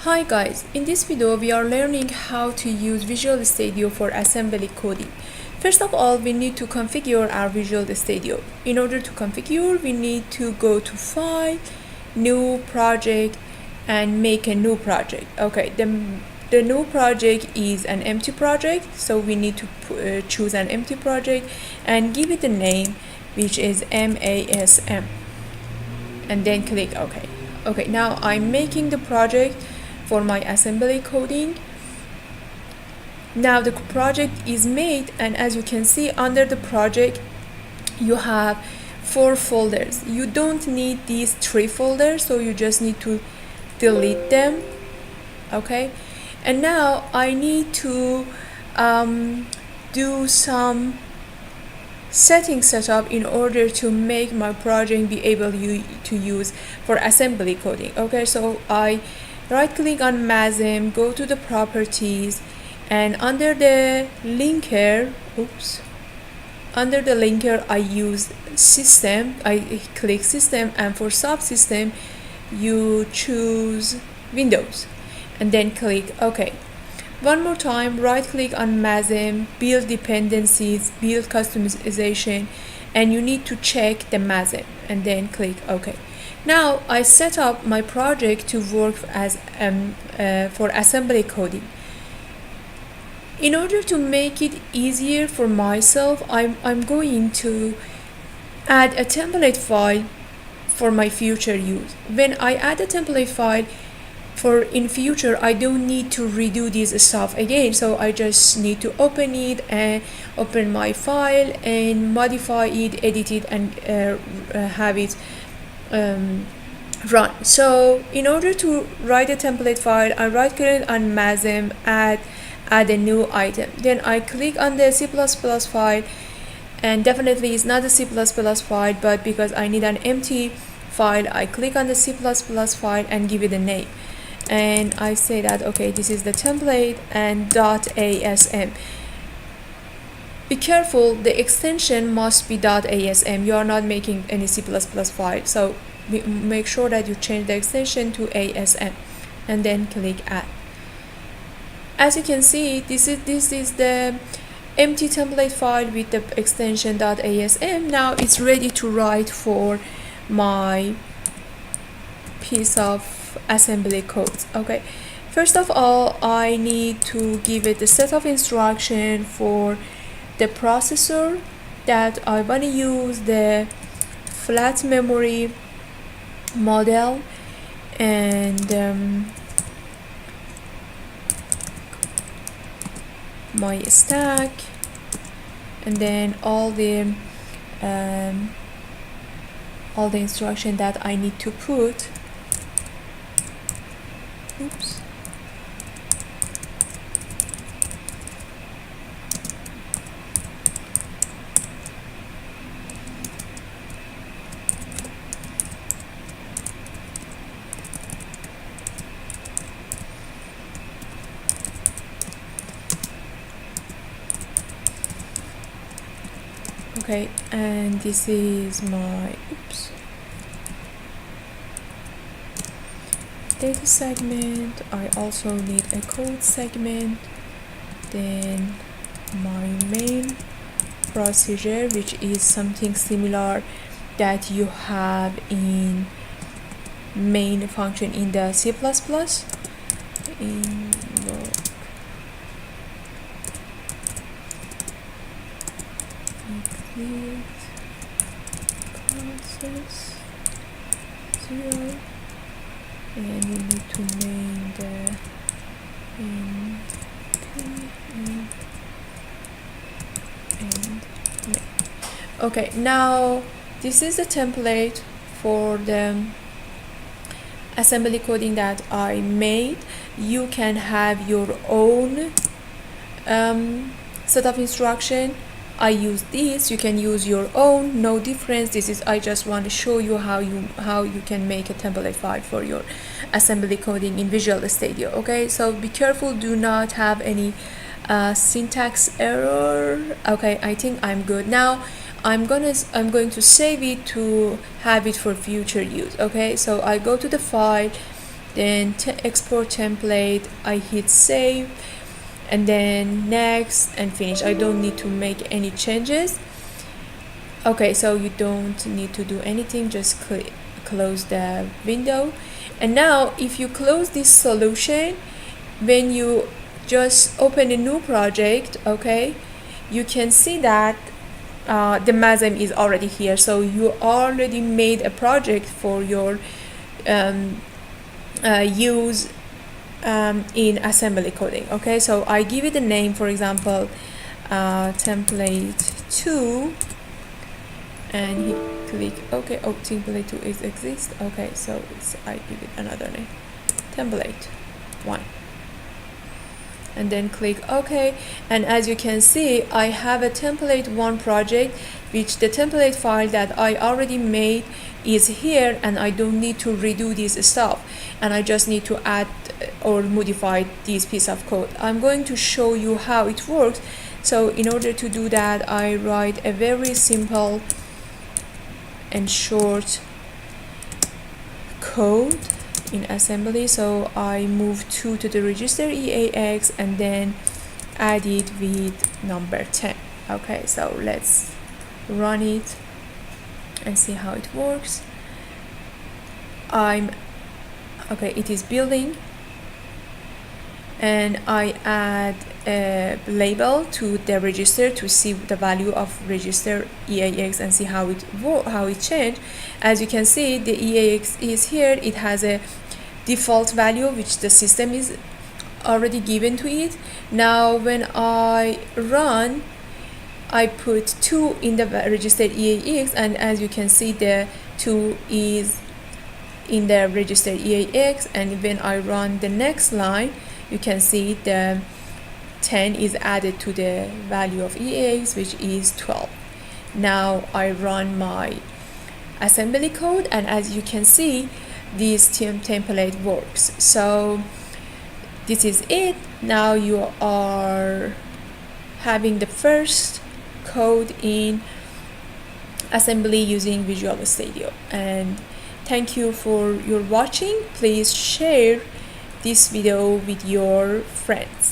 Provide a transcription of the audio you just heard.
Hi guys, in this video we are learning how to use Visual Studio for assembly coding. First of all, we need to configure our Visual Studio. In order to configure, we need to go to File, New Project, and make a new project. Okay, the new project is an empty project, so we need to choose an empty project and give it a name, which is MASM, and then click OK. Okay, now I'm making the project for my assembly coding. Now the project is made, and as you can see, under the project you have 4 folders. You don't need these 3 folders, so you just need to delete them. Okay, and now I need to do some setup in order to make my project be able to use for assembly coding. Okay, so I right click on MASM, go to the properties, and under the linker, I use system. I click system, and for subsystem you choose Windows and then click OK. One more time, right click on MASM, build dependencies, build customization, and you need to check the MASM and then click OK. Now I set up my project to work as for assembly coding. In order to make it easier for myself, I'm going to add a template file for my future use. When I add a template file for in future, I don't need to redo this stuff again, so I just need to open it and open my file and modify it, edit it, and have it run. So in order to write a template file, I right click on MASM, add a new item, then I click on the C++ file, and definitely it's not a C++ file, but because I need an empty file, I click on the C++ file and give it a name, and I say that okay, this is the template and .asm. Be careful, the extension must be .asm. You are not making any C++ file, so make sure that you change the extension to ASM and then click add. As you can see, this is the empty template file with the extension .asm. Now it's ready to write for my piece of assembly code. Okay, first of all, I need to give it the set of instruction for the processor that I want to use, the flat memory model, and my stack, and then all the instruction that I need to put. Okay, and this is my data segment. I also need a code segment, then my main procedure, which is something similar that you have in main function in the C++. Process 0, and you need to name the okay. Now this is the template for the assembly coding that I made. You can have your own set of instruction. I use this, you can use your own, no difference. This is, I just want to show you how you can make a template file for your assembly coding in Visual Studio. Okay, so be careful, do not have any syntax error. Okay, I think I'm good. Now I'm going to save it to have it for future use. Okay, so I go to the file, then export template, I hit save, and then next and finish. I don't need to make any changes. Okay, so you don't need to do anything, just close the window. And now if you close this solution, when you just open a new project, okay, you can see that the MASM is already here. So you already made a project for your use in assembly coding. Okay, so I give it a name, for example, template 2, and hit click OK. Oh, template 2 is exist. Okay, so I give it another name, template 1, and then click OK. And as you can see, I have a template 1 project, which the template file that I already made is here, and I don't need to redo this stuff, and I just need to add or modify this piece of code. I'm going to show you how it works. So in order to do that, I write a very simple and short code in assembly. So I move 2 to the register EAX and then add it with number 10. Okay, so let's run it and see how it works. Okay, it is building, and I add a label to the register to see the value of register EAX and see how it changed. As you can see, the EAX is here. It has a default value which the system is already given to it. Now when I run, I put 2 in the registered EAX, and as you can see, the 2 is in the registered EAX, and when I run the next line, you can see the 10 is added to the value of EAX, which is 12. Now I run my assembly code, and as you can see, this template works. So this is it. Now you are having the first code in assembly using Visual Studio. And thank you for your watching. Please share this video with your friends.